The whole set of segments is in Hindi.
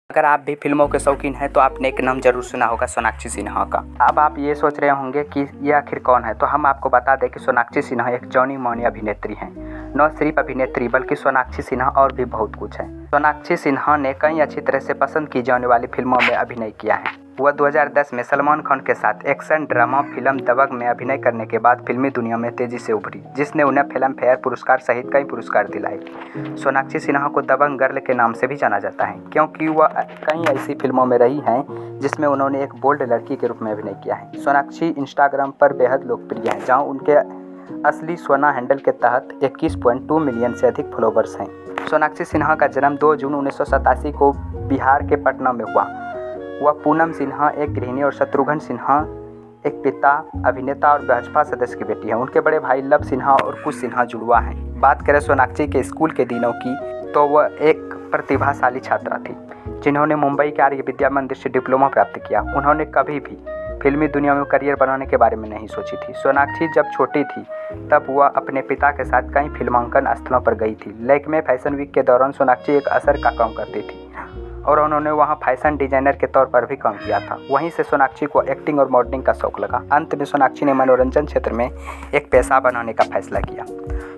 अगर आप भी फिल्मों के शौकीन हैं तो आपने एक नाम जरूर सुना होगा, सोनाक्षी सिन्हा का। अब आप ये सोच रहे होंगे कि ये आखिर कौन है, तो हम आपको बता दें कि सोनाक्षी सिन्हा एक जानी मानी अभिनेत्री हैं। न सिर्फ अभिनेत्री बल्कि सोनाक्षी सिन्हा और भी बहुत कुछ है। सोनाक्षी सिन्हा ने कई अच्छी तरह से पसंद की जाने वाली फिल्मों में अभिनय किया है। वह 2010 में सलमान खान के साथ एक्शन ड्रामा फिल्म दबंग में अभिनय करने के बाद फिल्मी दुनिया में तेजी से उभरी, जिसने उन्हें फिल्म फेयर पुरस्कार सहित कई पुरस्कार दिलाए। सोनाक्षी सिन्हा को दबंग गर्ल के नाम से भी जाना जाता है, क्योंकि वह कई ऐसी फिल्मों में रही हैं जिसमें उन्होंने एक बोल्ड लड़की के रूप में अभिनय किया है। सोनाक्षी इंस्टाग्राम पर बेहद लोकप्रिय हैं, जहां उनके असली सोना हैंडल के तहत 21.2 मिलियन से अधिक फॉलोवर्स हैं। सोनाक्षी सिन्हा का जन्म 2 जून 1987 को बिहार के पटना में हुआ। वह पूनम सिन्हा एक गृहिणी और शत्रुघ्न सिन्हा एक पिता, अभिनेता और भाजपा सदस्य की बेटी है। उनके बड़े भाई लव सिन्हा और कुश सिन्हा जुड़वा हैं। बात करें सोनाक्षी के स्कूल के दिनों की, तो वह एक प्रतिभाशाली छात्रा थी जिन्होंने मुंबई के आर्य विद्या मंदिर से डिप्लोमा प्राप्त किया। उन्होंने कभी भी फिल्मी दुनिया में करियर बनाने के बारे में नहीं सोची थी। सोनाक्षी जब छोटी थी तब वह अपने पिता के साथ कई फिल्मांकन स्थलों पर गई थी। लैक्मे फैशन वीक के दौरान सोनाक्षी एक असर का काम करती थी और उन्होंने वहां फैशन डिजाइनर के तौर पर भी काम किया था। वहीं से सोनाक्षी को एक्टिंग और मॉडलिंग का शौक लगा। अंत में सोनाक्षी ने मनोरंजन क्षेत्र में एक पेशा बनाने का फैसला किया।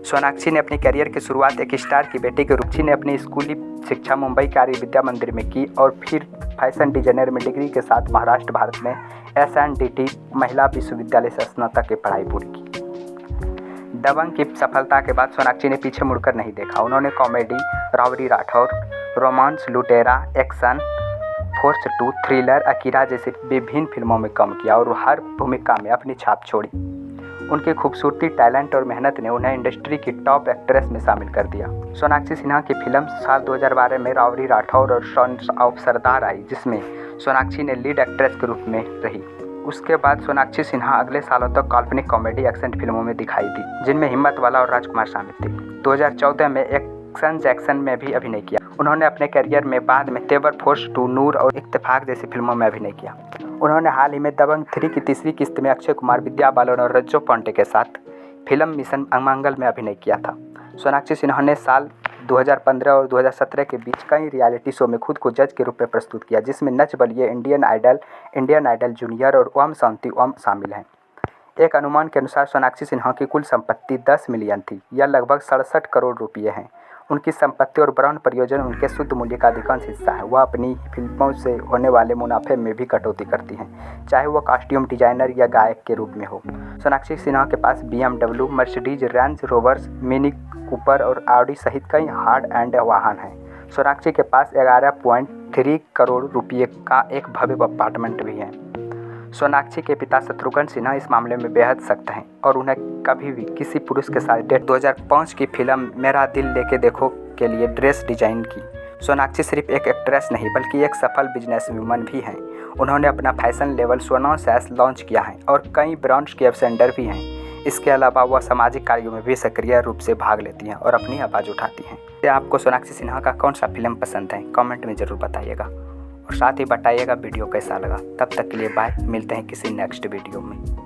सोनाक्षी ने अपनी करियर की शुरुआत एक स्टार की बेटी के रूप में अपनी स्कूली शिक्षा मुंबई के आर्य विद्या मंदिर में की और फिर फैशन डिजाइनर में डिग्री के साथ महाराष्ट्र भारत में SNDT महिला विश्वविद्यालय से स्नातक की पढ़ाई पूरी की। दबंग की सफलता के बाद सोनाक्षी ने पीछे मुड़कर नहीं देखा। उन्होंने कॉमेडी, रावड़ी राठौर, रोमांस, लुटेरा, एक्शन, फोर्स 2, थ्रिलर, अकीरा जैसी विभिन्न फिल्मों में काम किया और हर भूमिका में अपनी छाप छोड़ी। उनकी खूबसूरती, टैलेंट और मेहनत ने उन्हें इंडस्ट्री की टॉप एक्ट्रेस में शामिल कर दिया। सोनाक्षी सिन्हा की फिल्म साल 2012 में रावड़ी राठौर और सन्स ऑफ सरदार आई, जिसमें सोनाक्षी ने लीड एक्ट्रेस के रूप में रही। उसके बाद सोनाक्षी सिन्हा अगले सालों तक काल्पनिक कॉमेडी एक्शन फिल्मों में दिखाई दी, जिनमें हिम्मत वाला और राजकुमार शामिल थे। 2014 में एक्शन जैक्सन में भी अभिनय किया। उन्होंने अपने करियर में बाद में तेवर, फोर्स 2, नूर और इत्तेफाक जैसी फिल्मों में अभिनय किया। उन्होंने हाल ही में दबंग 3 की तीसरी किस्त में अक्षय कुमार, विद्या बालन और रज्जो पांडे के साथ फिल्म मिशन अमंगल में अभिनय किया था। सोनाक्षी सिन्हा ने साल 2015 और 2017 के बीच कई रियलिटी शो में खुद को जज के रूप में प्रस्तुत किया, जिसमें Nach Baliye, Indian idol junior और ओम शांति ओम शामिल हैं। एक अनुमान के अनुसार सोनाक्षी सिन्हा की कुल संपत्ति 10 मिलियन थी, यह लगभग 67 करोड़ रुपये हैं। उनकी संपत्ति और ब्रांड परियोजना उनके शुद्ध मूल्य का अधिकांश हिस्सा है। वह अपनी फिल्मों से होने वाले मुनाफे में भी कटौती करती हैं, चाहे वह कॉस्ट्यूम डिजाइनर या गायक के रूप में हो। सोनाक्षी सिन्हा के पास BMW, Mercedes, Range Rovers, Mini Cooper और ऑडी सहित कई हार्ड एंड वाहन हैं। सोनाक्षी के पास 11.3 करोड़ रुपये का एक भव्य अपार्टमेंट भी है। सोनाक्षी के पिता शत्रुघ्न सिन्हा इस मामले में बेहद सख्त हैं और उन्हें कभी भी किसी पुरुष के साथ डेट 2005 की फिल्म मेरा दिल लेके देखो के लिए ड्रेस डिजाइन की। सोनाक्षी सिर्फ एक एक्ट्रेस नहीं बल्कि एक सफल बिजनेस वूमन भी हैं। उन्होंने अपना फैशन लेवल सोना सैस लॉन्च किया है और कई ब्रांड्स के एम्बेसडर भी हैं। इसके अलावा वह सामाजिक कार्यों में भी सक्रिय रूप से भाग लेती हैं और अपनी आवाज़ उठाती हैं। तो आपको सोनाक्षी सिन्हा का कौन सा फिल्म पसंद है, कमेंट में ज़रूर बताइएगा और साथ ही बताइएगा वीडियो कैसा लगा। तब तक के लिए बाय, मिलते हैं किसी नेक्स्ट वीडियो में।